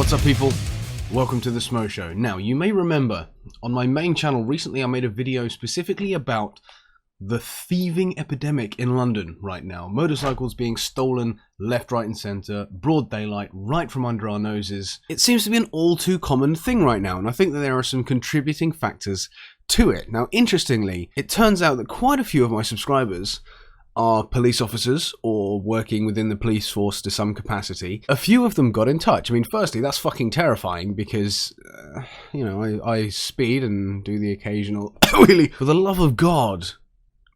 What's up, people? Welcome to the Smo Show. Now, you may remember on my main channel recently I made a video specifically about the thieving epidemic in London right now. Motorcycles being stolen left, right and centre, broad daylight, right from under our noses. It seems to be an all too common thing right now, and I think that there are some contributing factors to it. Now, interestingly, it turns out that quite a few of my subscribers are police officers or working within the police force to some capacity. A few of them got in touch. I mean, firstly, that's fucking terrifying because, you know, I speed and do the occasional wheelie. For the love of God,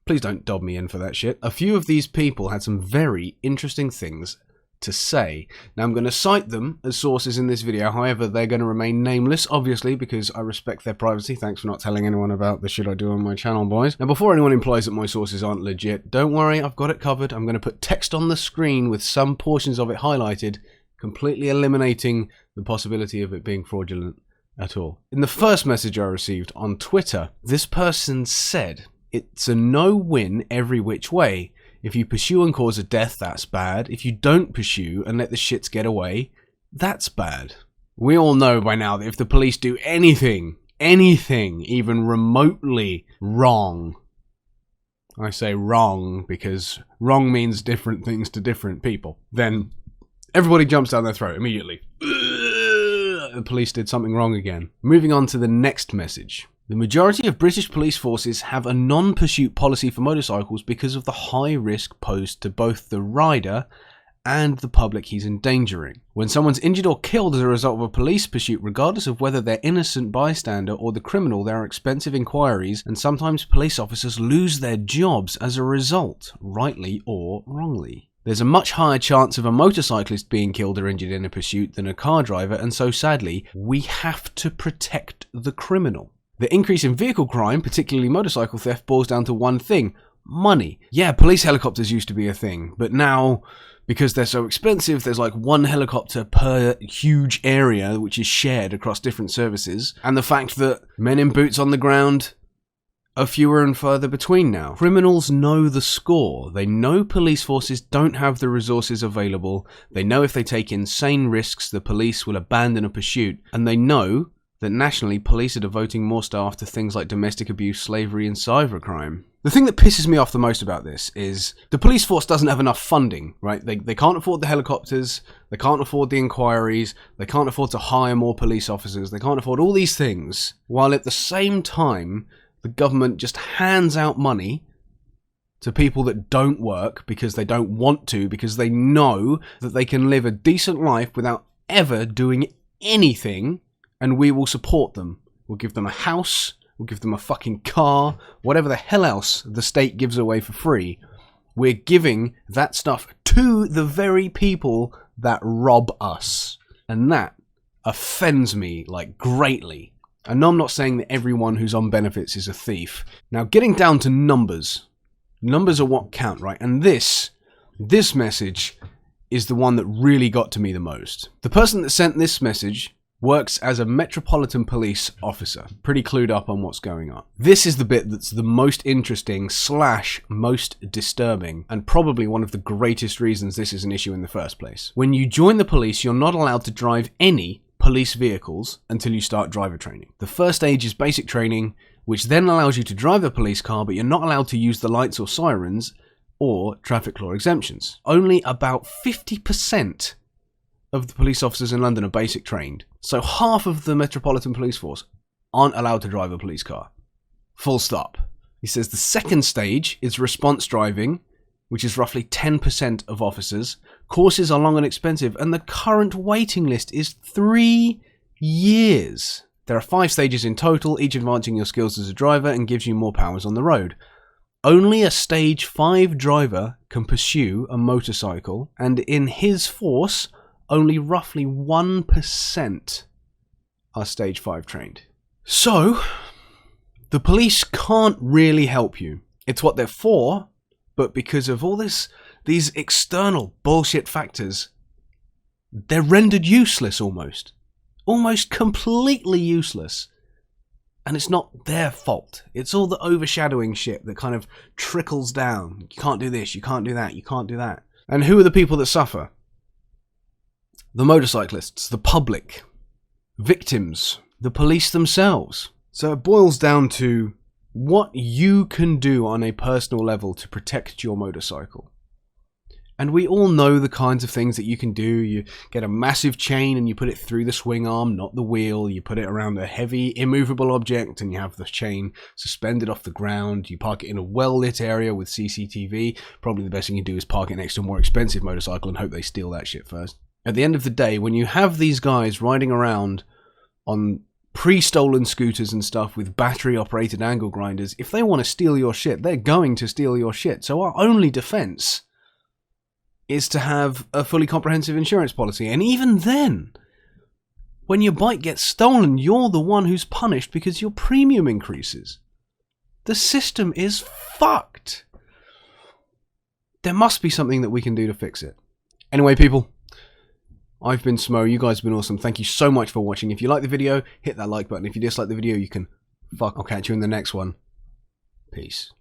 please don't dob me in for that shit. A few of these people had some very interesting things to say. Now, I'm going to cite them as sources in this video. However, they're going to remain nameless, obviously, because I respect their privacy. Thanks for not telling anyone about the shit I do on my channel, boys. Now, before anyone implies that my sources aren't legit, don't worry, I've got it covered. I'm going to put text on the screen with some portions of it highlighted, completely eliminating the possibility of it being fraudulent at all. In the first message I received on Twitter, this person said, "It's a no-win every which way. If you pursue and cause a death, that's bad. If you don't pursue and let the shits get away, that's bad." We all know by now that if the police do anything even remotely wrong, I say wrong because wrong means different things to different people, then everybody jumps down their throat immediately. The police did something wrong again. Moving on to the next message. The majority of British police forces have a non-pursuit policy for motorcycles because of the high risk posed to both the rider and the public he's endangering. When someone's injured or killed as a result of a police pursuit, regardless of whether they're innocent bystander or the criminal, there are expensive inquiries, and sometimes police officers lose their jobs as a result, rightly or wrongly. There's a much higher chance of a motorcyclist being killed or injured in a pursuit than a car driver, and so sadly, we have to protect the criminal. The increase in vehicle crime, particularly motorcycle theft, boils down to one thing: money. Yeah, police helicopters used to be a thing, but now, because they're so expensive, there's like one helicopter per huge area which is shared across different services, and the fact that men in boots on the ground are fewer and further between now. Criminals know the score. They know police forces don't have the resources available. They know if they take insane risks, the police will abandon a pursuit, and they know that nationally, police are devoting more staff to things like domestic abuse, slavery, and cybercrime. The thing that pisses me off the most about this is the police force doesn't have enough funding, right? They can't afford the helicopters, they can't afford the inquiries, they can't afford to hire more police officers, they can't afford all these things, while at the same time, the government just hands out money to people that don't work because they don't want to, because they know that they can live a decent life without ever doing anything. And we will support them. We'll give them a house, we'll give them a fucking car, whatever the hell else the state gives away for free. We're giving that stuff to the very people that rob us. And that offends me, like, greatly. And no, I'm not saying that everyone who's on benefits is a thief. Now, getting down to numbers. Numbers are what count, right? And this message is the one that really got to me the most. The person that sent this message works as a Metropolitan Police officer, pretty clued up on what's going on. This is the bit that's the most interesting / most disturbing, and probably one of the greatest reasons this is an issue in the first place. When you join the police, you're not allowed to drive any police vehicles until you start driver training. The first stage is basic training, which then allows you to drive a police car, but you're not allowed to use the lights or sirens or traffic law exemptions. Only about 50% of the police officers in London are basic trained. So half of the Metropolitan Police Force aren't allowed to drive a police car. Full stop. He says the second stage is response driving, which is roughly 10% of officers. Courses are long and expensive, and the current waiting list is 3 years. There are 5 stages in total, each advancing your skills as a driver and gives you more powers on the road. Only a stage 5 driver can pursue a motorcycle, and in his force, only roughly 1% are stage 5 trained. So, the police can't really help you. It's what they're for, but because of all these external bullshit factors, they're rendered useless almost. Almost completely useless. And it's not their fault. It's all the overshadowing shit that kind of trickles down. You can't do this, you can't do that, you can't do that. And who are the people that suffer? the motorcyclists, the public, victims, the police themselves. So it boils down to what you can do on a personal level to protect your motorcycle. And we all know the kinds of things that you can do. You get a massive chain and you put it through the swing arm, not the wheel. You put it around a heavy, immovable object and you have the chain suspended off the ground. You park it in a well-lit area with CCTV. Probably the best thing you do is park it next to a more expensive motorcycle and hope they steal that shit first. At the end of the day, when you have these guys riding around on pre-stolen scooters and stuff with battery-operated angle grinders, if they want to steal your shit, they're going to steal your shit. So our only defense is to have a fully comprehensive insurance policy. And even then, when your bike gets stolen, you're the one who's punished because your premium increases. The system is fucked. There must be something that we can do to fix it. Anyway, people, I've been Smo. You guys have been awesome. Thank you so much for watching. If you like the video, hit that like button. If you dislike the video, you can fuck. I'll catch you in the next one. Peace.